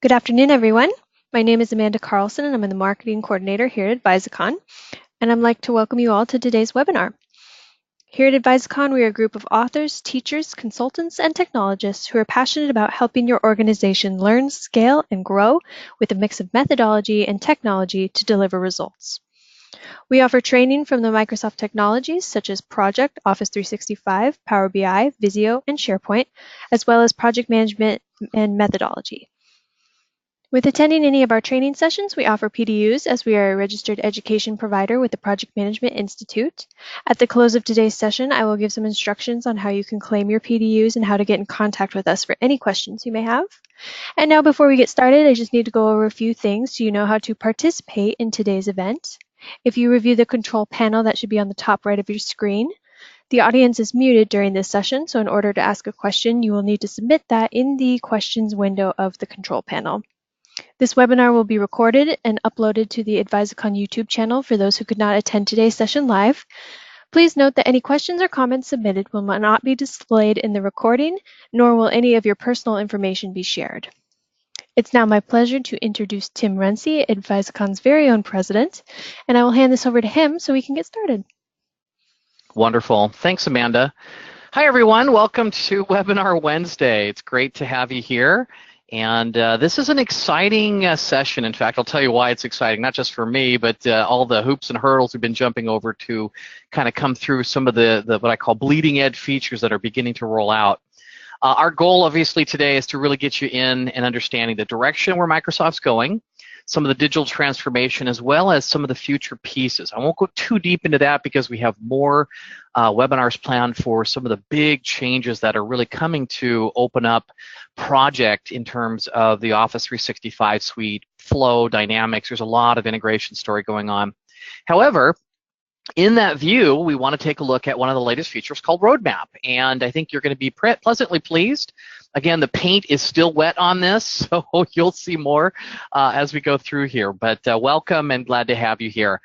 Good afternoon, everyone. My name is Amanda Carlson, and I'm the Marketing Coordinator here at Advisicon, and I'd like to welcome you all to today's webinar. Here at Advisicon, we are a group of authors, teachers, consultants, and technologists who are passionate about helping your organization learn, scale, and grow with a mix of methodology and technology to deliver results. We offer training from the Microsoft technologies such as Project, Office 365, Power BI, Visio, and SharePoint, as well as project management and methodology. With attending any of our training sessions, we offer PDUs as we are a registered education provider with the Project Management Institute. At the close of today's session, I will give some instructions on how you can claim your PDUs and how to get in contact with us for any questions you may have. And now before we get started, I just need to go over a few things so you know how to participate in today's event. If you review the control panel, that should be on the top right of your screen. The audience is muted during this session, so in order to ask a question, you will need to submit that in the questions window of the control panel. This webinar will be recorded and uploaded to the Advisicon YouTube channel for those who could not attend today's session live. Please note that any questions or comments submitted will not be displayed in the recording, nor will any of your personal information be shared. It's now my pleasure to introduce Tim Runcie, Advisicon's very own president, and I will hand this over to him so we can get started. Wonderful. Thanks, Amanda. Hi, everyone. Welcome to Webinar Wednesday. It's great to have you here. And this is an exciting session. In fact, I'll tell you why it's exciting, not just for me, but all the hoops and hurdles we've been jumping over to kind of come through some of the what I call bleeding edge features that are beginning to roll out. Our goal, obviously, today is to really get you in and understanding the direction where Microsoft's going, some of the digital transformation, as well as some of the future pieces. I won't go too deep into that because we have more webinars planned for some of the big changes that are really coming to open up project in terms of the Office 365 suite, flow, dynamics. There's a lot of integration story going on. However, in that view, we want to take a look at one of the latest features called Roadmap, and I think you're going to be pleasantly pleased. Again, the paint is still wet on this, so you'll see more as we go through here, but welcome and glad to have you here.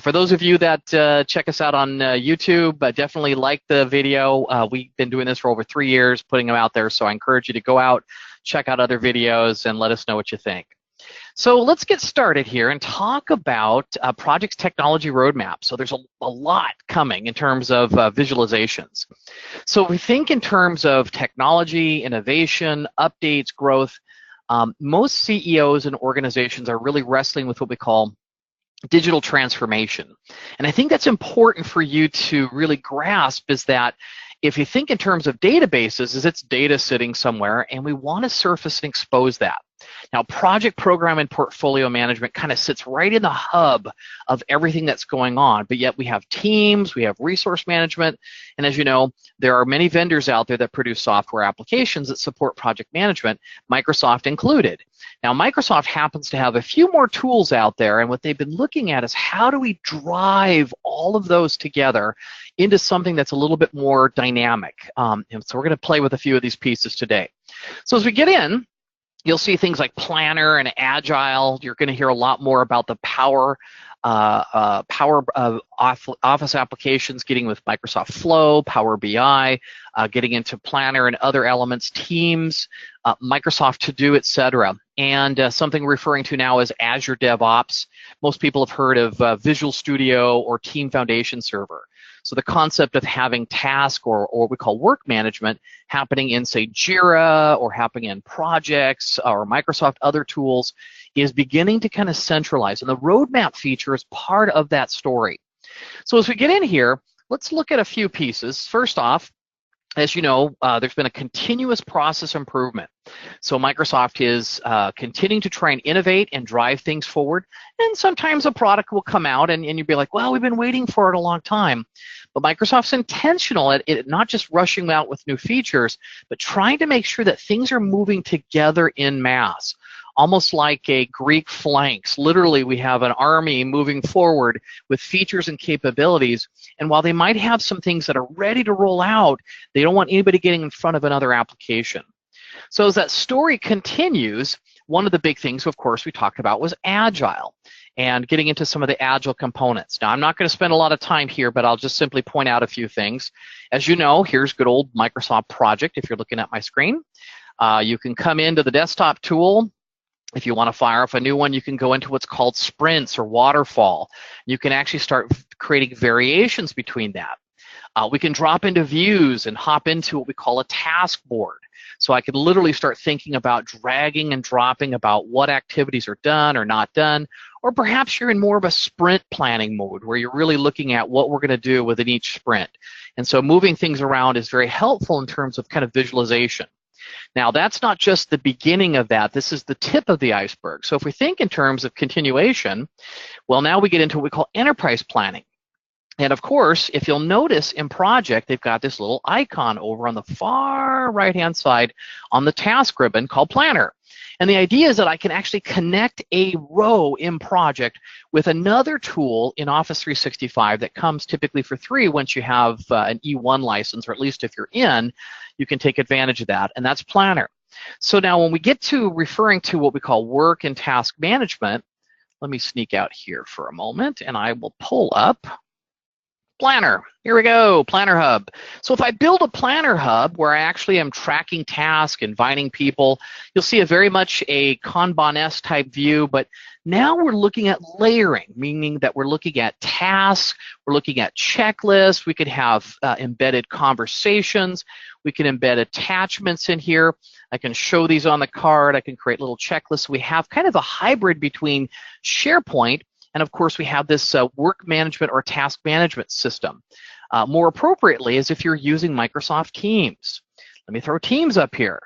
For those of you that check us out on YouTube, definitely like the video. We've been doing this for over 3 years, putting them out there, so I encourage you to go out, check out other videos, and let us know what you think. So let's get started here and talk about project's technology roadmap. So there's a lot coming in terms of visualizations. So we think in terms of technology, innovation, updates, growth. Most CEOs and organizations are really wrestling with what we call digital transformation. And I think that's important for you to really grasp is that if you think in terms of databases, is it's data sitting somewhere, and we want to surface and expose that. Now, project program and portfolio management kind of sits right in the hub of everything that's going on, but yet we have teams, we have resource management, and as you know, there are many vendors out there that produce software applications that support project management, Microsoft included. Now, Microsoft happens to have a few more tools out there, and what they've been looking at is how do we drive all of those together into something that's a little bit more dynamic. And so we're going to play with a few of these pieces today. So as we get in, you'll see things like Planner and Agile. You're going to hear a lot more about the Power Office applications, getting with Microsoft Flow, Power BI, getting into Planner and other elements, Teams, Microsoft To Do, etc. And something we're referring to now as Azure DevOps. Most people have heard of Visual Studio or Team Foundation Server. So the concept of having task or what we call work management happening in, say, Jira or happening in projects or Microsoft other tools is beginning to kind of centralize. And the roadmap feature is part of that story. So as we get in here, let's look at a few pieces. First off, as you know, there's been a continuous process improvement. So Microsoft is continuing to try and innovate and drive things forward. And sometimes a product will come out and you'll be like, well, we've been waiting for it a long time. But Microsoft's intentional at it not just rushing out with new features, but trying to make sure that things are moving together en masse. Almost like a Greek phalanx. Literally, we have an army moving forward with features and capabilities. And while they might have some things that are ready to roll out, they don't want anybody getting in front of another application. So as that story continues, one of the big things, of course, we talked about was Agile and getting into some of the Agile components. Now, I'm not going to spend a lot of time here, but I'll just simply point out a few things. As you know, here's good old Microsoft Project if you're looking at my screen. You can come into the desktop tool. If you want to fire off a new one, you can go into what's called sprints or waterfall. You can actually start creating variations between that. We can drop into views and hop into what we call a task board. So I could literally start thinking about dragging and dropping about what activities are done or not done, or perhaps you're in more of a sprint planning mode where you're really looking at what we're going to do within each sprint. And so moving things around is very helpful in terms of kind of visualization. Now, that's not just the beginning of that. This is the tip of the iceberg. So if we think in terms of continuation, well, now we get into what we call enterprise planning. And of course, if you'll notice in Project, they've got this little icon over on the far right-hand side on the task ribbon called Planner. And the idea is that I can actually connect a row in Project with another tool in Office 365 that comes typically for free once you have an E1 license, or at least if you're in, you can take advantage of that, and that's Planner. So now when we get to referring to what we call work and task management, let me sneak out here for a moment, and I will pull up Planner. Here we go, Planner Hub. So if I build a Planner Hub where I actually am tracking tasks, inviting people, you'll see a very much a Kanban-esque type view, but now we're looking at layering, meaning that we're looking at tasks, we're looking at checklists, we could have embedded conversations, we can embed attachments in here. I can show these on the card, I can create little checklists. We have kind of a hybrid between SharePoint and of course, we have this work management or task management system. More appropriately is if you're using Microsoft Teams. Let me throw Teams up here.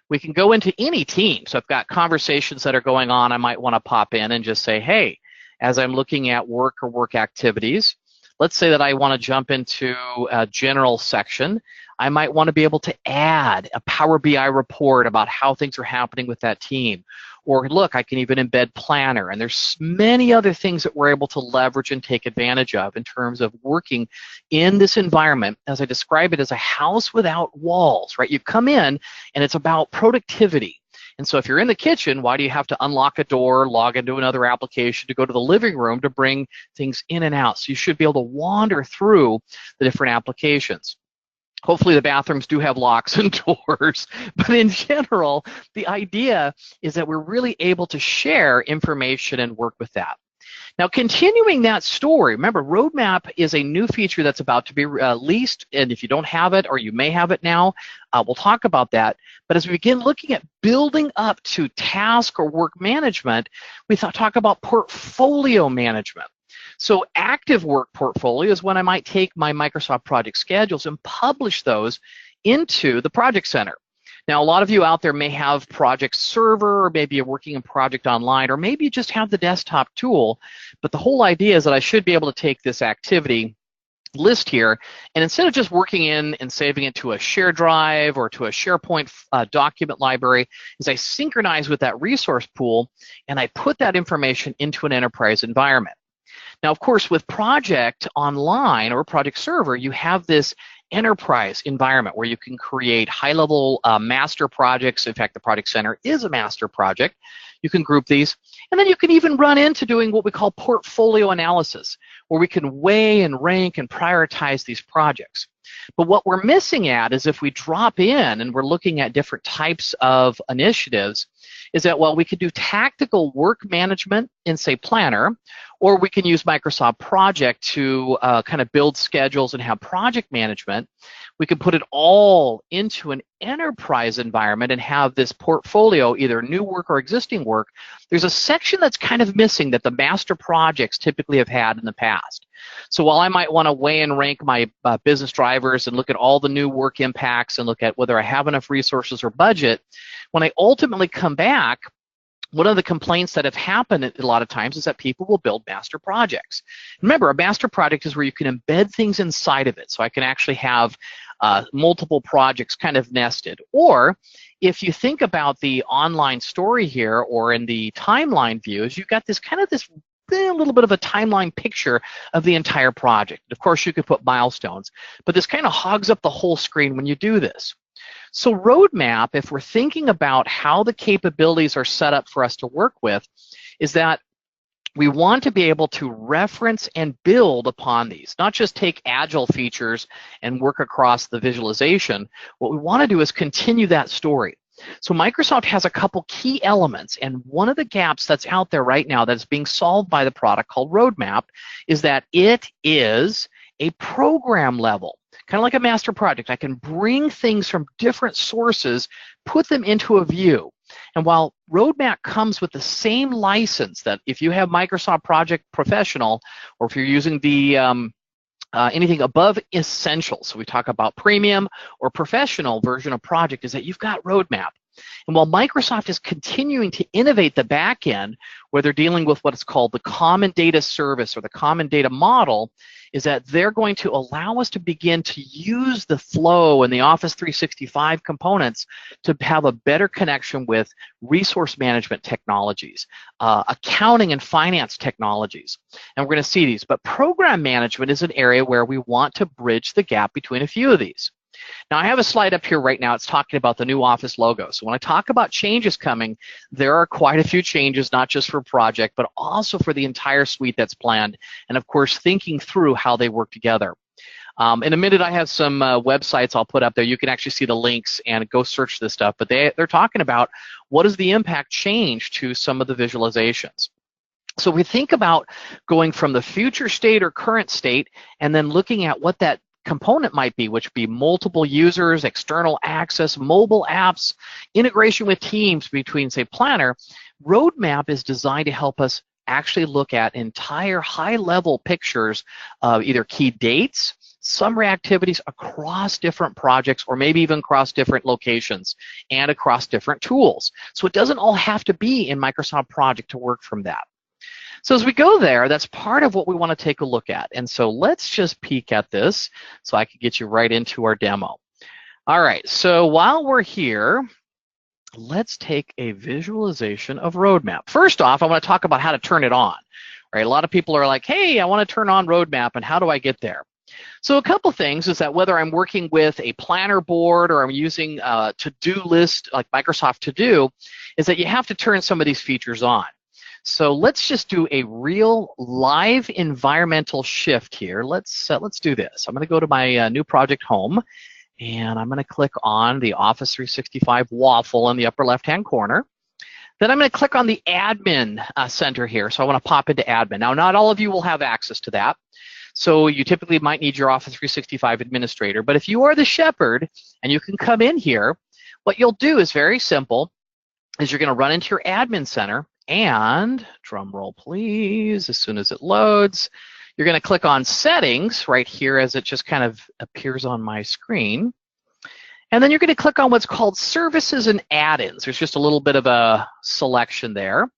We can go into any team. So I've got conversations that are going on. I might want to pop in and just say, hey, as I'm looking at work or work activities, let's say that I want to jump into a general section. I might want to be able to add a Power BI report about how things are happening with that team. Or look, I can even embed Planner. And there's many other things that we're able to leverage and take advantage of in terms of working in this environment, as I describe it, as a house without walls, right? You come in and it's about productivity. And so if you're in the kitchen, why do you have to unlock a door, log into another application to go to the living room to bring things in and out? So you should be able to wander through the different applications. Hopefully the bathrooms do have locks and doors, but in general, the idea is that we're really able to share information and work with that. Now, continuing that story, remember, Roadmap is a new feature that's about to be released, and if you don't have it, or you may have it now, we'll talk about that. But as we begin looking at building up to task or work management, we talk about portfolio management. So active work portfolio is when I might take my Microsoft project schedules and publish those into the Project Center. Now, a lot of you out there may have Project Server, or maybe you're working in Project Online, or maybe you just have the desktop tool. But the whole idea is that I should be able to take this activity list here, and instead of just working in and saving it to a share drive or to a SharePoint document library, is I synchronize with that resource pool, and I put that information into an enterprise environment. Now, of course, with Project Online or Project Server, you have this enterprise environment where you can create high-level master projects. In fact, the Project Center is a master project. You can group these. And then you can even run into doing what we call portfolio analysis, where we can weigh and rank and prioritize these projects. But what we're missing at is if we drop in and we're looking at different types of initiatives, is that, well, we could do tactical work management in, say, Planner, or we can use Microsoft Project to kind of build schedules and have project management. We can put it all into an enterprise environment and have this portfolio, either new work or existing work. There's a section that's kind of missing that the master projects typically have had in the past. So while I might want to weigh and rank my business drivers and look at all the new work impacts and look at whether I have enough resources or budget, when I ultimately come back, one of the complaints that have happened a lot of times is that people will build master projects. Remember, a master project is where you can embed things inside of it. So I can actually have multiple projects kind of nested. Or if you think about the online story here, or in the timeline views, you've got this kind of this a little bit of a timeline picture of the entire project. Of course, you could put milestones, but this kind of hogs up the whole screen when you do this. So roadmap, if we're thinking about how the capabilities are set up for us to work with, is that we want to be able to reference and build upon these, not just take Agile features and work across the visualization. What we want to do is continue that story. So Microsoft has a couple key elements, and one of the gaps that's out there right now that's being solved by the product called Roadmap is that it is a program level, kind of like a master project. I can bring things from different sources, put them into a view. And while Roadmap comes with the same license that if you have Microsoft Project Professional, or if you're using the anything above Essential, so we talk about Premium or Professional version of Project, is that you've got Roadmap. And while Microsoft is continuing to innovate the back end, where they're dealing with what is called the Common Data Service or the Common Data Model, is that they're going to allow us to begin to use the flow and the Office 365 components to have a better connection with resource management technologies, accounting and finance technologies. And we're going to see these. But program management is an area where we want to bridge the gap between a few of these. Now, I have a slide up here right now. It's talking about the new Office logo. So when I talk about changes coming, there are quite a few changes, not just for Project, but also for the entire suite that's planned. And of course, thinking through how they work together. In a minute, I have some websites I'll put up there. You can actually see the links and go search this stuff. But they're talking about what is the impact change to some of the visualizations. So we think about going from the future state or current state and then looking at what that component might be, which would be multiple users, external access, mobile apps, integration with teams between, say, Planner. Roadmap is designed to help us actually look at entire high-level pictures of either key dates, summary activities across different projects, or maybe even across different locations and across different tools. So it doesn't all have to be in Microsoft Project to work from that. So as we go there, that's part of what we want to take a look at. And so let's just peek at this so I can get you right into our demo. All right, so while we're here, let's take a visualization of Roadmap. First off, I want to talk about how to turn it on. Right? A lot of people are like, hey, I want to turn on Roadmap, and how do I get there? So a couple things is that whether I'm working with a planner board or I'm using a to-do list like Microsoft To Do, is that you have to turn some of these features on. So let's just do a real live environmental shift here. Let's do this. I'm going to go to my new project home, and I'm going to click on the Office 365 waffle in the upper left-hand corner. Then I'm going to click on the admin center here. So I want to pop into admin. Now, not all of you will have access to that. So you typically might need your Office 365 administrator. But if you are the shepherd and you can come in here, what you'll do is very simple, is you're going to run into your admin center. And, drum roll please, as soon as it loads, you're going to click on Settings right here as it just kind of appears on my screen. And then you're going to click on what's called Services and Add-ins. There's just a little bit of a selection there.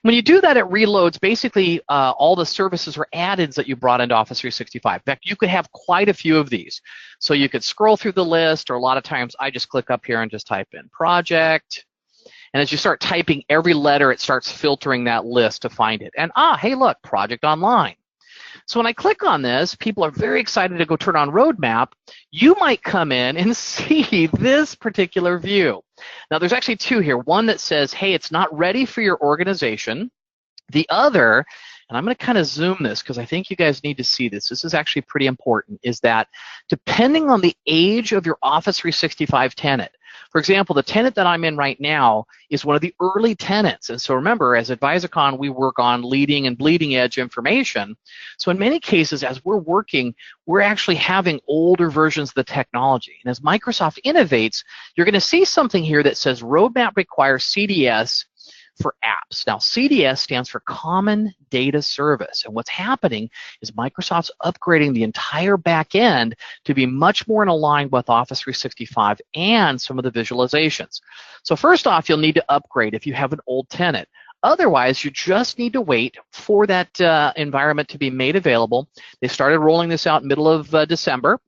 When you do that, it reloads basically all the services or add-ins that you brought into Office 365. In fact, you could have quite a few of these. So you could scroll through the list, or a lot of times I just click up here and just type in Project. And as you start typing every letter, it starts filtering that list to find it. And hey, look, Project Online. So when I click on this, people are very excited to go turn on Roadmap. You might come in and see this particular view. Now, there's actually two here. One that says, hey, it's not ready for your organization. The other, and I'm going to kind of zoom this because I think you guys need to see this. This is actually pretty important, is that depending on the age of your Office 365 tenant, for example, the tenant that I'm in right now is one of the early tenants. And so remember, as Advisicon, we work on leading and bleeding edge information. So in many cases, as we're working, we're actually having older versions of the technology. And as Microsoft innovates, you're going to see something here that says Roadmap requires CDS for apps. Now, CDS stands for Common Data Service. And what's happening is Microsoft's upgrading the entire back end to be much more in line with Office 365 and some of the visualizations. So first off, you'll need to upgrade if you have an old tenant. Otherwise, you just need to wait for that environment to be made available. They started rolling this out middle of December.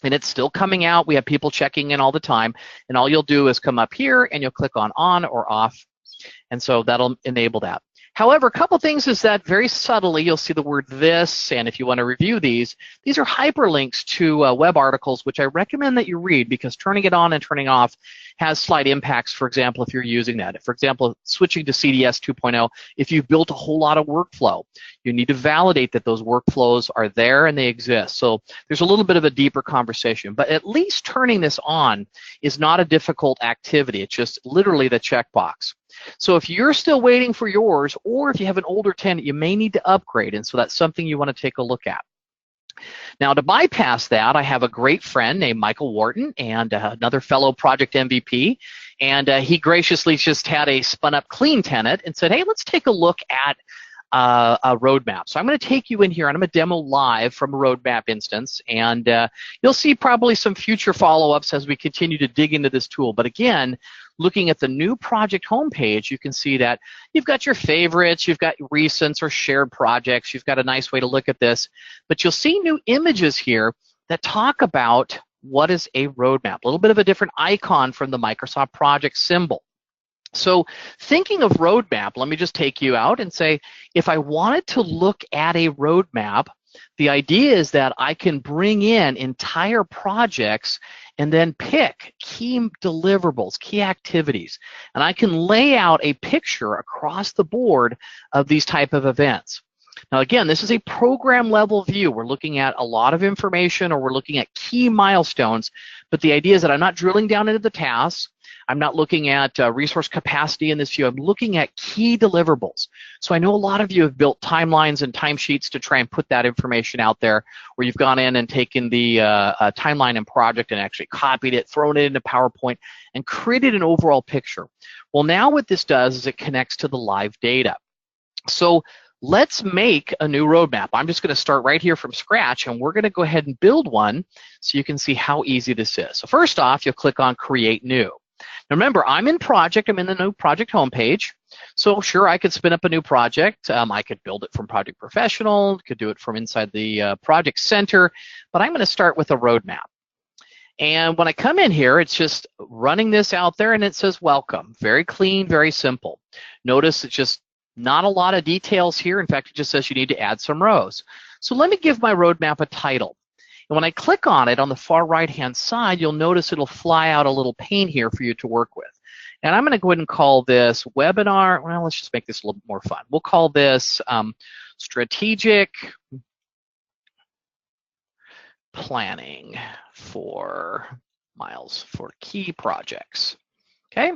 And it's still coming out. We have people checking in all the time. And all you'll do is come up here and you'll click on or off. And so that'll enable that. However, a couple things is that very subtly you'll see the word this, and if you want to review these are hyperlinks to web articles, which I recommend that you read because turning it on and turning off has slight impacts, for example, if you're using that. For example, switching to CDS 2.0, if you've built a whole lot of workflow, you need to validate that those workflows are there and they exist. So there's a little bit of a deeper conversation, but at least turning this on is not a difficult activity. It's just literally the checkbox. So if you're still waiting for yours, or if you have an older tenant, you may need to upgrade, and so that's something you want to take a look at. Now, to bypass that, I have a great friend named Michael Wharton and another fellow project MVP, and he graciously just had a spun up clean tenant and said, hey, let's take a look at a roadmap. So I'm going to take you in here and I'm going to demo live from a roadmap instance, and you'll see probably some future follow-ups as we continue to dig into this tool. But again, looking at the new project homepage, you can see that you've got your favorites, you've got recents or shared projects, you've got a nice way to look at this, but you'll see new images here that talk about what is a roadmap, a little bit of a different icon from the Microsoft project symbol. So thinking of roadmap, let me just take you out and say, if I wanted to look at a roadmap, the idea is that I can bring in entire projects and then pick key deliverables, key activities, and I can lay out a picture across the board of these type of events. Now again, this is a program level view. We're looking at a lot of information, or we're looking at key milestones, but the idea is that I'm not drilling down into the tasks. I'm not looking at resource capacity in this view. I'm looking at key deliverables. So I know a lot of you have built timelines and timesheets to try and put that information out there, where you've gone in and taken the timeline and project and actually copied it, thrown it into PowerPoint, and created an overall picture. Well, now what this does is it connects to the live data. So let's make a new roadmap. I'm just going to start right here from scratch, and we're going to go ahead and build one so you can see how easy this is. So first off, you'll click on Create New. Now remember, I'm in project, I'm in the new project homepage. So sure, I could spin up a new project. I could build it from Project Professional, could do it from inside the Project Center, but I'm going to start with a roadmap. And when I come in here, it's just running this out there, and it says welcome. Very clean, very simple. Notice it's just not a lot of details here. In fact, it just says you need to add some rows. So let me give my roadmap a title. And when I click on it on the far right-hand side, you'll notice it'll fly out a little pane here for you to work with. And I'm going to go ahead and call this webinar. Well, let's just make this a little bit more fun. We'll call this strategic planning for Miles for key projects. Okay.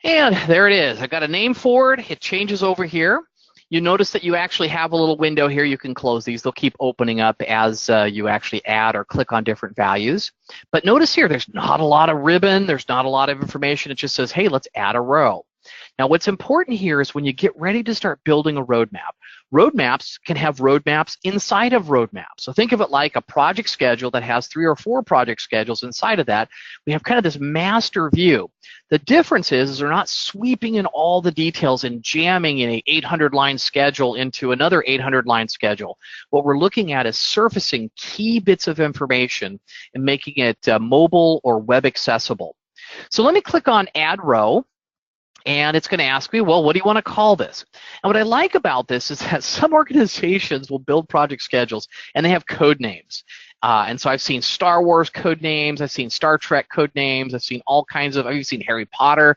And there it is. I got a name for it. It changes over here. You notice that you actually have a little window here. You can close these. They'll keep opening up as you actually add or click on different values. But notice here, there's not a lot of ribbon. There's not a lot of information. It just says, hey, let's add a row. Now, what's important here is when you get ready to start building a roadmap, roadmaps can have roadmaps inside of roadmaps. So think of it like a project schedule that has 3 or 4 project schedules inside of that. We have kind of this master view. The difference is they're not sweeping in all the details and jamming in a 800-line schedule into another 800-line schedule. What we're looking at is surfacing key bits of information and making it mobile or web accessible. So let me click on Add Row. And it's going to ask me, well, what do you want to call this? And what I like about this is that some organizations will build project schedules and they have code names. And so I've seen Star Wars code names, I've seen Star Trek code names, I've seen all kinds of, I've seen Harry Potter,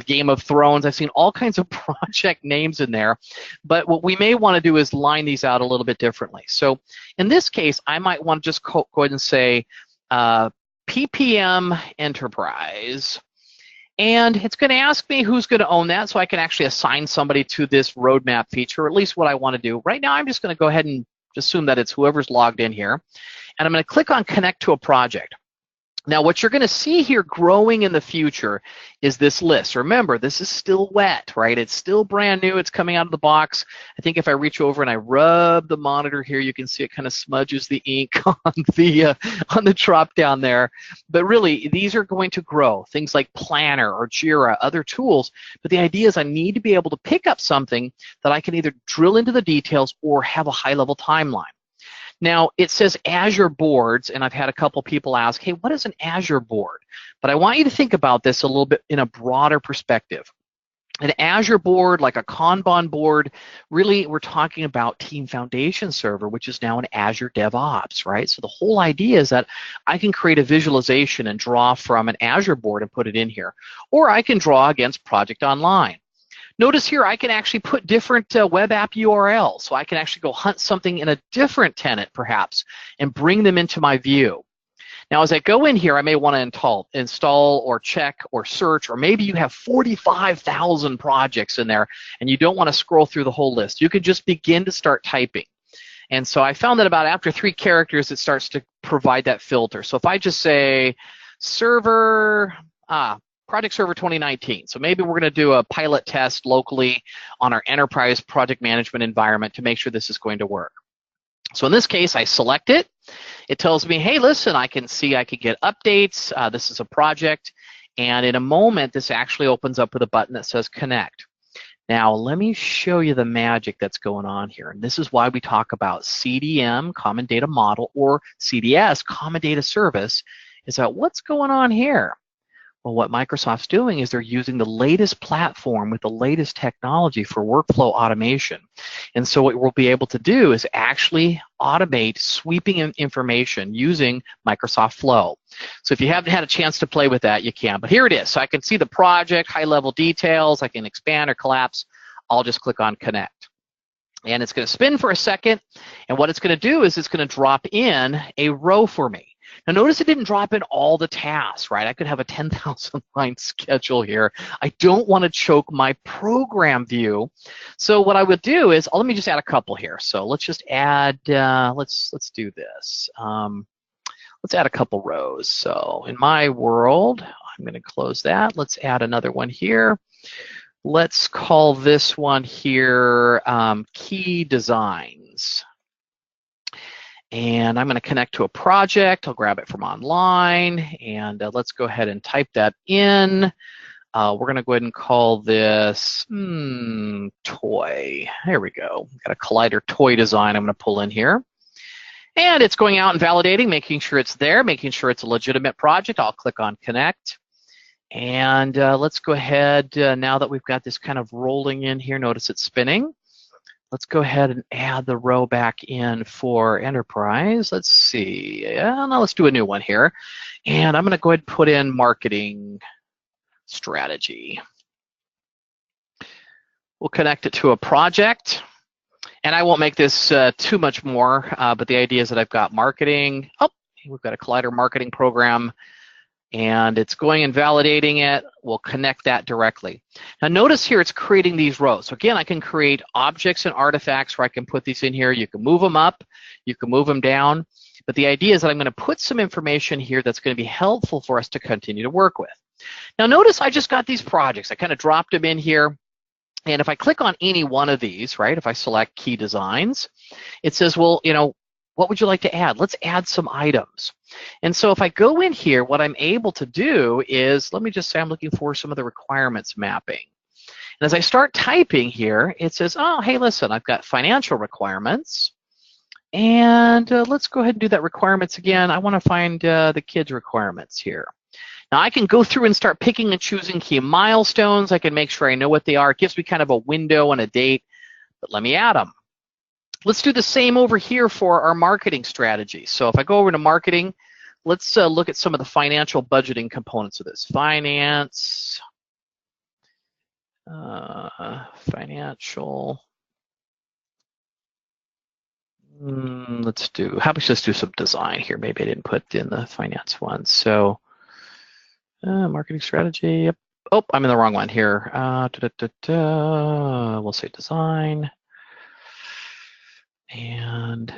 Game of Thrones, I've seen all kinds of project names in there. But what we may want to do is line these out a little bit differently. So in this case, I might want to just go ahead and say PPM Enterprise. And it's going to ask me who's going to own that, so I can actually assign somebody to this roadmap feature, or at least what I want to do. Right now, I'm just going to go ahead and assume that it's whoever's logged in here. And I'm going to click on Connect to a Project. Now, what you're going to see here growing in the future is this list. Remember, this is still wet, right? It's still brand new. It's coming out of the box. I think if I reach over and I rub the monitor here, you can see it kind of smudges the ink on the drop down there. But really, these are going to grow. Things like Planner or Jira, other tools. But the idea is I need to be able to pick up something that I can either drill into the details or have a high-level timeline. Now, it says Azure boards, and I've had a couple people ask, hey, what is an Azure board? But I want you to think about this a little bit in a broader perspective. An Azure board, like a Kanban board, really we're talking about Team Foundation Server, which is now an Azure DevOps, right? So the whole idea is that I can create a visualization and draw from an Azure board and put it in here. Or I can draw against Project Online. Notice here I can actually put different web app URLs. So I can actually go hunt something in a different tenant perhaps and bring them into my view. Now, as I go in here, I may want to install or check or search, or maybe you have 45,000 projects in there and you don't want to scroll through the whole list. You could just begin to start typing. And so I found that about after 3 characters, it starts to provide that filter. So if I just say server, project server 2019. So maybe we're going to do a pilot test locally on our enterprise project management environment to make sure this is going to work. So in this case, I select it. It tells me, hey, listen, I can see I can get updates. This is a project. And in a moment, this actually opens up with a button that says connect. Now, let me show you the magic that's going on here. And this is why we talk about CDM, Common Data Model, or CDS, Common Data Service, is that what's going on here? Well, what Microsoft's doing is they're using the latest platform with the latest technology for workflow automation. And so what we'll be able to do is actually automate sweeping information using Microsoft Flow. So if you haven't had a chance to play with that, you can. But here it is. So I can see the project, high-level details. I can expand or collapse. I'll just click on Connect. And it's going to spin for a second. And what it's going to do is it's going to drop in a row for me. Now notice it didn't drop in all the tasks, right? I could have a 10,000 line schedule here. I don't want to choke my program view. So what I would do is, let me just add a couple here. So let's just add, let's do this. Let's add a couple rows. So in my world, I'm going to close that. Let's add another one here. Let's call this one here key designs. And I'm going to connect to a project. I'll grab it from online, and let's go ahead and type that in. We're going to go ahead and call this toy. There we go. Got a Collider toy design I'm going to pull in here. And it's going out and validating, making sure it's there, making sure it's a legitimate project. I'll click on connect. And let's go ahead, now that we've got this kind of rolling in here, notice it's spinning. Let's go ahead and add the row back in for enterprise. Let's see. Yeah, now let's do a new one here. And I'm going to go ahead and put in marketing strategy. We'll connect it to a project. And I won't make this too much more, but the idea is that I've got marketing. Oh, we've got a Collider marketing program. And it's going and validating it. We'll connect that directly. Now notice here it's creating these rows. So again, I can create objects and artifacts where I can put these in here. You can move them up, you can move them down. But the idea is that I'm going to put some information here that's going to be helpful for us to continue to work with. Now notice I just got these projects. I kind of dropped them in here. And if I click on any one of these, right, if I select key designs, it says, well, you know, what would you like to add? Let's add some items. And so if I go in here, what I'm able to do is, let me just say I'm looking for some of the requirements mapping. And as I start typing here, it says, oh, hey, listen, I've got financial requirements. And let's go ahead and do that requirements again. I want to find the kids' requirements here. Now I can go through and start picking and choosing key milestones. I can make sure I know what they are. It gives me kind of a window and a date, but let me add them. Let's do the same over here for our marketing strategy. So if I go over to marketing, let's look at some of the financial budgeting components of this. Finance, financial. Let's do, how about just do some design here? Maybe I didn't put in the finance one. So marketing strategy. Yep. Oh, I'm in the wrong one here. We'll say design. And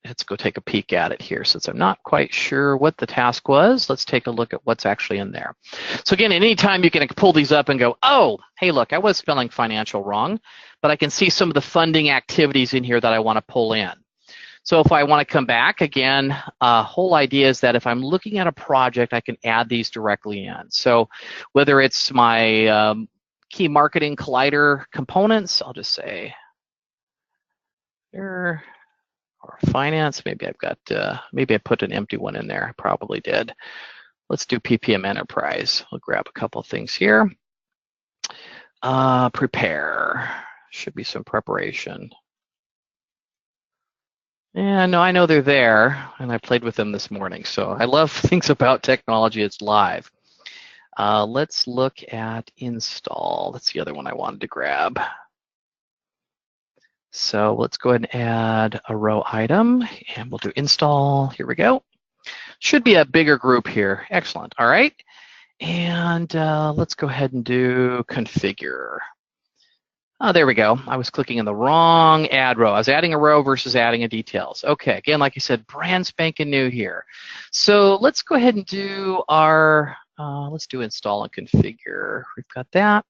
let's go take a peek at it here. Since I'm not quite sure what the task was, let's take a look at what's actually in there. So again, anytime you can pull these up and go, oh, hey, look, I was spelling financial wrong, but I can see some of the funding activities in here that I want to pull in. So if I want to come back, again, whole idea is that if I'm looking at a project, I can add these directly in. So whether it's my key marketing Collider components, I'll just say, or finance, maybe I've got, maybe I put an empty one in there. I probably did. Let's do PPM Enterprise. We'll grab a couple of things here. Prepare. Should be some preparation. Yeah, no, I know they're there, and I played with them this morning. So I love things about technology. It's live. Let's look at install. That's the other one I wanted to grab. So let's go ahead and add a row item, and we'll do install. Here we go. Should be a bigger group here. Excellent. All right. And let's go ahead and do configure. Oh, there we go. I was clicking in the wrong add row. I was adding a row versus adding a details. Okay, again, like I said, brand spanking new here. So let's go ahead and do our, let's do install and configure. We've got that.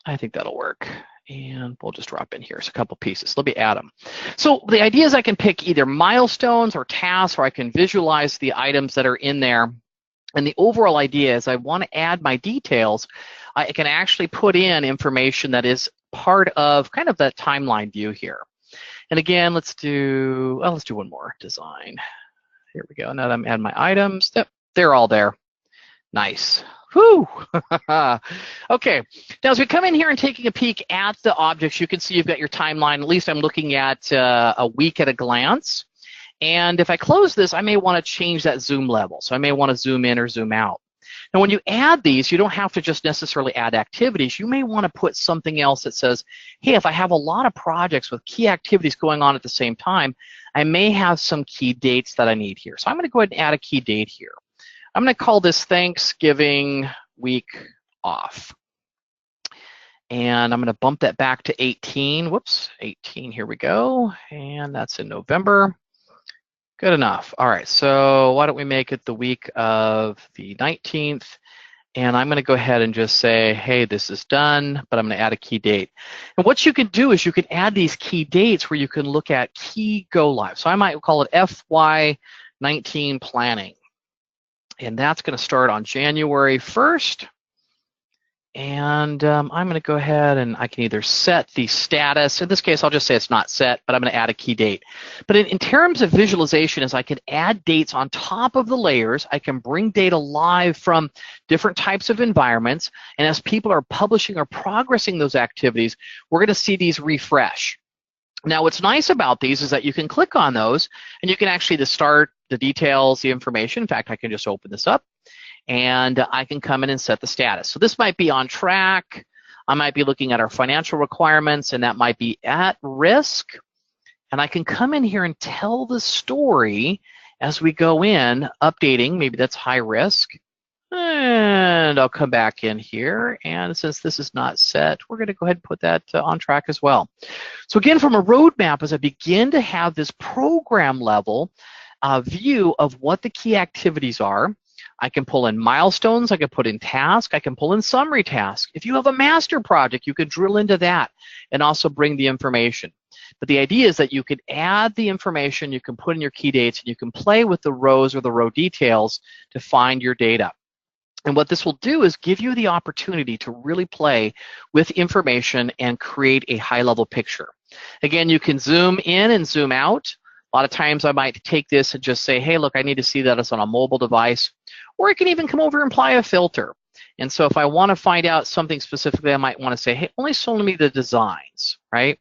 I think that'll work. And we'll just drop in here. It's a couple pieces. Let me add them. So the idea is I can pick either milestones or tasks, or I can visualize the items that are in there. And the overall idea is I want to add my details. I can actually put in information that is part of kind of that timeline view here. And again, let's do one more design. Here we go. Now that I'm adding my items, yep, they're all there. Nice. Whew. Okay. Now, as we come in here and taking a peek at the objects, you can see you've got your timeline. At least I'm looking at a week at a glance. And if I close this, I may want to change that zoom level. So I may want to zoom in or zoom out. Now, when you add these, you don't have to just necessarily add activities. You may want to put something else that says, hey, if I have a lot of projects with key activities going on at the same time, I may have some key dates that I need here. So I'm going to go ahead and add a key date here. I'm going to call this Thanksgiving week off. And I'm going to bump that back to 18. Whoops, 18, here we go. And that's in November. Good enough. All right, so why don't we make it the week of the 19th, and I'm going to go ahead and just say, hey, this is done, but I'm going to add a key date. And what you can do is you can add these key dates where you can look at key go live. So I might call it FY19 planning, and that's going to start on January 1st. And I'm going to go ahead and I can either set the status. In this case, I'll just say it's not set, but I'm going to add a key date. But in terms of visualization, is I can add dates on top of the layers. I can bring data live from different types of environments. And as people are publishing or progressing those activities, we're going to see these refresh. Now, what's nice about these is that you can click on those and you can actually just start the details, the information. In fact, I can just open this up. And I can come in and set the status. So this might be on track. I might be looking at our financial requirements, and that might be at risk. And I can come in here and tell the story as we go in, updating. Maybe that's high risk. And I'll come back in here. And since this is not set, we're going to go ahead and put that on track as well. So again, from a roadmap, as I begin to have this program level view of what the key activities are, I can pull in milestones, I can put in tasks, I can pull in summary tasks. If you have a master project, you could drill into that and also bring the information. But the idea is that you could add the information, you can put in your key dates, and you can play with the rows or the row details to find your data. And what this will do is give you the opportunity to really play with information and create a high-level picture. Again, you can zoom in and zoom out. A lot of times I might take this and just say, hey, look, I need to see that it's on a mobile device. Or I can even come over and apply a filter. And so if I want to find out something specifically, I might want to say, hey, only show me the designs, right?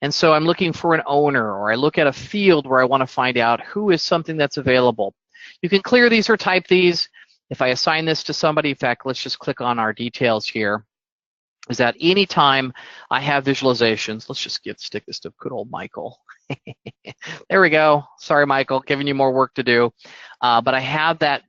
And so I'm looking for an owner, or I look at a field where I want to find out who is something that's available. You can clear these or type these. If I assign this to somebody, in fact, let's just click on our details here, is that anytime I have visualizations, let's just stick this to good old Michael. There we go. Sorry, Michael, giving you more work to do. But I have that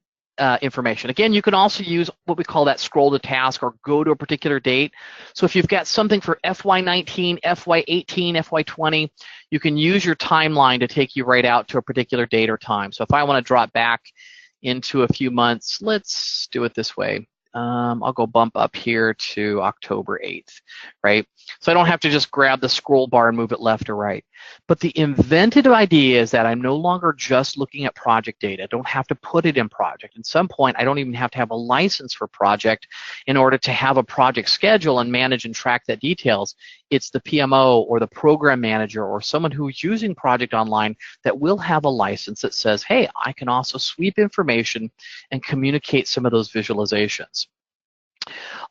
information. Again, you can also use what we call that scroll to task or go to a particular date. So if you've got something for FY19, FY18, FY20, you can use your timeline to take you right out to a particular date or time. So if I want to drop back into a few months, let's do it this way. I'll go bump up here to October 8th, right? So I don't have to just grab the scroll bar and move it left or right. But the inventive idea is that I'm no longer just looking at project data. I don't have to put it in project. At some point, I don't even have to have a license for project in order to have a project schedule and manage and track that details. It's the PMO or the program manager or someone who's using Project Online that will have a license that says, hey, I can also sweep information and communicate some of those visualizations.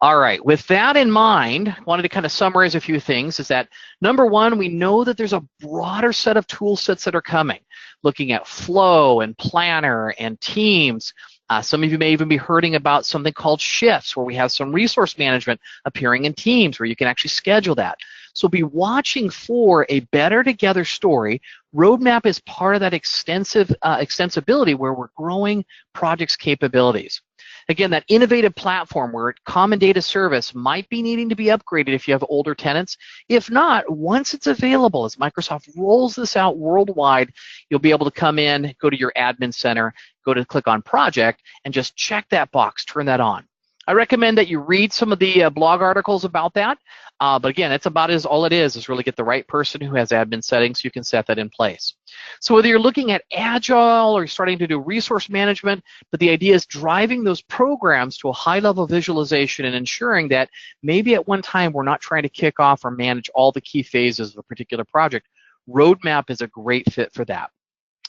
All right, with that in mind, wanted to kind of summarize a few things is that number one, we know that there's a broader set of tool sets that are coming, looking at flow and planner and teams. Some of you may even be hearing about something called shifts, where we have some resource management appearing in teams where you can actually schedule that. So be watching for a better together story. Roadmap is part of that extensibility where we're growing projects' capabilities. Again, that innovative platform where common data service might be needing to be upgraded if you have older tenants. If not, once it's available, as Microsoft rolls this out worldwide, you'll be able to come in, go to your admin center, click on project, and just check that box, turn that on. I recommend that you read some of the blog articles about that. But again, it's about all it is really get the right person who has admin settings so you can set that in place. So whether you're looking at Agile or you're starting to do resource management, but the idea is driving those programs to a high level visualization and ensuring that maybe at one time we're not trying to kick off or manage all the key phases of a particular project. Roadmap is a great fit for that.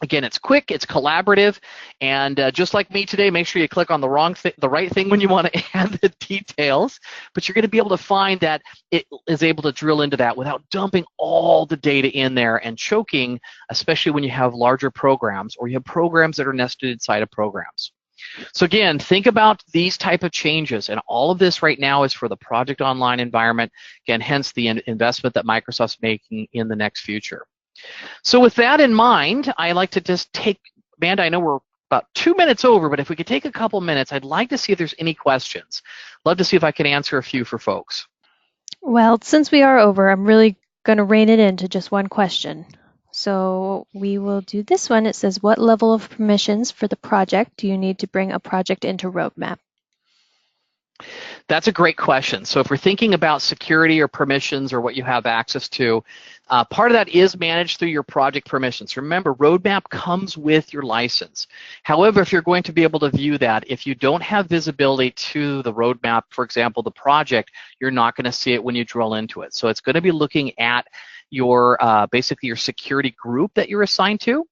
Again, it's quick, it's collaborative, and just like me today, make sure you click on the right thing when you want to add the details, but you're going to be able to find that it is able to drill into that without dumping all the data in there and choking, especially when you have larger programs or you have programs that are nested inside of programs. So again, think about these type of changes, and all of this right now is for the Project Online environment, again, hence the investment that Microsoft's making in the next future. So with that in mind, I like to just take, Amanda, I know we're about 2 minutes over, but if we could take a couple minutes, I'd like to see if there's any questions. Love to see if I can answer a few for folks. Well, since we are over, I'm really going to rein it into just one question. So we will do this one. It says, what level of permissions for the project do you need to bring a project into Roadmap? That's a great question. So if we're thinking about security or permissions or what you have access to, part of that is managed through your project permissions. Remember, Roadmap comes with your license. However, if you're going to be able to view that, if you don't have visibility to the Roadmap, for example, the project, you're not going to see it when you drill into it. So it's going to be looking at your basically your security group that you're assigned to,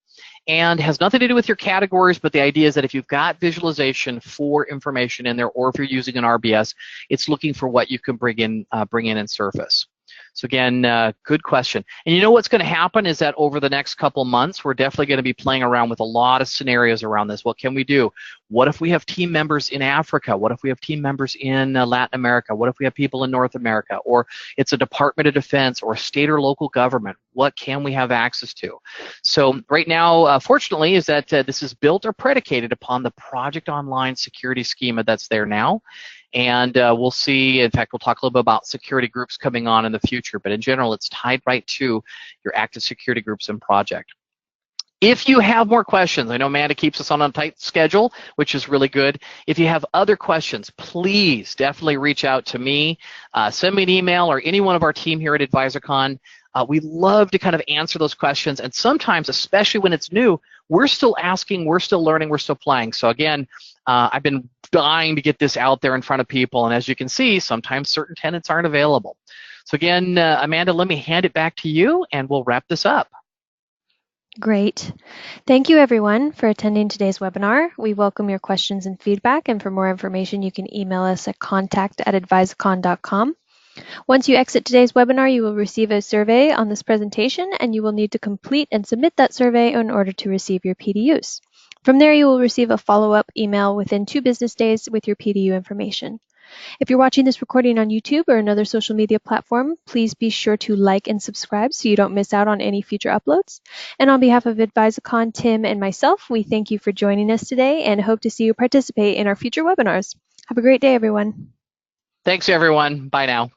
and has nothing to do with your categories, but the idea is that if you've got visualization for information in there, or if you're using an RBS, it's looking for what you can bring in and surface. So again, good question. And you know what's going to happen is that over the next couple months, we're definitely going to be playing around with a lot of scenarios around this. What can we do? What if we have team members in Africa? What if we have team members in Latin America? What if we have people in North America? Or it's a Department of Defense or a state or local government? What can we have access to? So right now, fortunately, is that this is built or predicated upon the Project Online security schema that's there now. And we'll see, in fact, we'll talk a little bit about security groups coming on in the future, but in general, it's tied right to your active security groups and project. If you have more questions, I know Amanda keeps us on a tight schedule, which is really good. If you have other questions, please definitely reach out to me. Send me an email or any one of our team here at Advisicon. We love to kind of answer those questions, and sometimes, especially when it's new, we're still asking, we're still learning, we're still playing. So again, I've been dying to get this out there in front of people, and as you can see, sometimes certain tenants aren't available. So again, Amanda, let me hand it back to you, and we'll wrap this up. Great. Thank you, everyone, for attending today's webinar. We welcome your questions and feedback, and for more information, you can email us at contact@advisicon.com. Once you exit today's webinar, you will receive a survey on this presentation, and you will need to complete and submit that survey in order to receive your PDUs. From there, you will receive a follow-up email within 2 business days with your PDU information. If you're watching this recording on YouTube or another social media platform, please be sure to like and subscribe so you don't miss out on any future uploads. And on behalf of Advisicon, Tim, and myself, we thank you for joining us today and hope to see you participate in our future webinars. Have a great day, everyone. Thanks, everyone. Bye now.